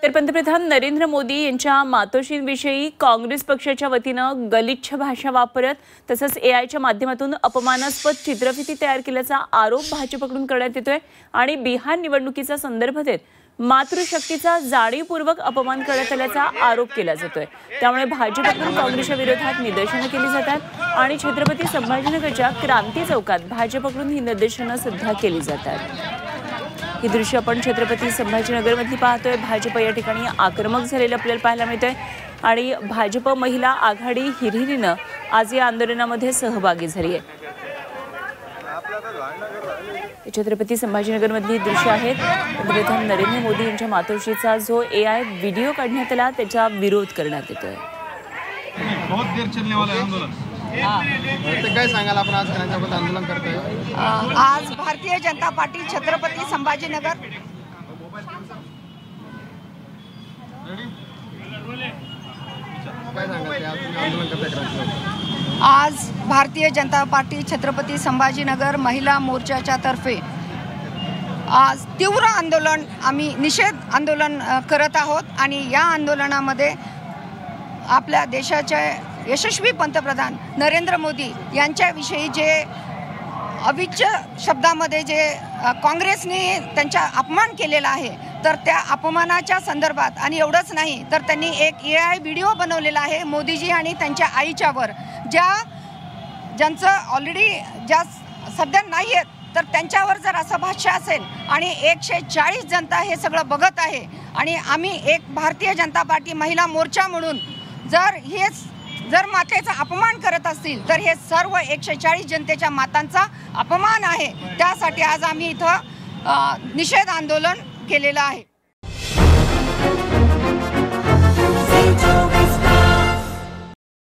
तर पंतप्रधान नरेंद्र मोदी यांच्या मातोश्रींविषयी काँग्रेस पक्षाच्या वतीनं गलिच्छ भाषा वापरत तसंच एआयच्या माध्यमातून अपमानास्पद चित्रफिती तयार केल्याचा आरोप भाजपकडून करण्यात येतोय आणि बिहार निवडणुकीचा संदर्भ देत मातृशक्तीचा जाणीवपूर्वक अपमान करण्यात आल्याचा आरोप केला जातोय। त्यामुळे भाजपकडून काँग्रेसच्या विरोधात निदर्शनं केली जातात आणि छत्रपती संभाजीनगरच्या क्रांती चौकात भाजपकडून ही निदर्शनं सुद्धा केली जातात। ही दृश्य आपण छत्रपती संभाजीनगरमध्ये पाहतोय। भाजप या ठिकाणी आक्रमक झालेलं आपल्याला पाहायला मिळतंय आणि भाजप महिला आघाडी हिरिरीनं आज या आंदोलनामध्ये सहभागी झाली आहे। छत्रपती संभाजीनगरमधली दृश्य आहेत। पंतप्रधान नरेंद्र मोदी यांच्या मातोश्रीचा जो एआय व्हिडिओ काढण्यात आला त्याचा विरोध करण्यात येतोय। बहुत देर चलने वाला आंदोलन काय सांगाल आपण आज करण्याबद्दल आंदोलन करतोय? आज भारतीय जनता पार्टी छत्रपती संभाजीनगर काय सांगाल आंदोलन करताय? आज भारतीय जनता पार्टी छत्रपती संभाजीनगर महिला मोर्चाच्या तर्फे आज तीव्र आंदोलन आम्ही निषेध आंदोलन करत आहोत आणि या आंदोलनामध्ये आपल्या देशाचे यशस्वी पंतप्रधान नरेंद्र मोदी यांच्याविषयी जे अविच्य शब्दामध्ये जे काँग्रेसने त्यांचा अपमान केलेला आहे तर त्या अपमानाच्या संदर्भात आणि एवढंच नाही तर त्यांनी एक एआय व्हिडिओ बनवलेला आहे मोदीजी आणि त्यांच्या आईच्यावर ज्यांचं ऑलरेडी ज्या सध्या नाही आहेत तर त्यांच्यावर जर असं भाष्य असेल आणि 140 जनता हे सगळं बघत आहे आणि आम्ही एक भारतीय जनता पार्टी महिला मोर्चा म्हणून जर मातेचा अपमान करत असतील तर हे सर्व 140 जनतेच्या मातांचा अपमान आहे। त्यासाठी आज आम्ही इथं निषेध आंदोलन केलेलं आहे।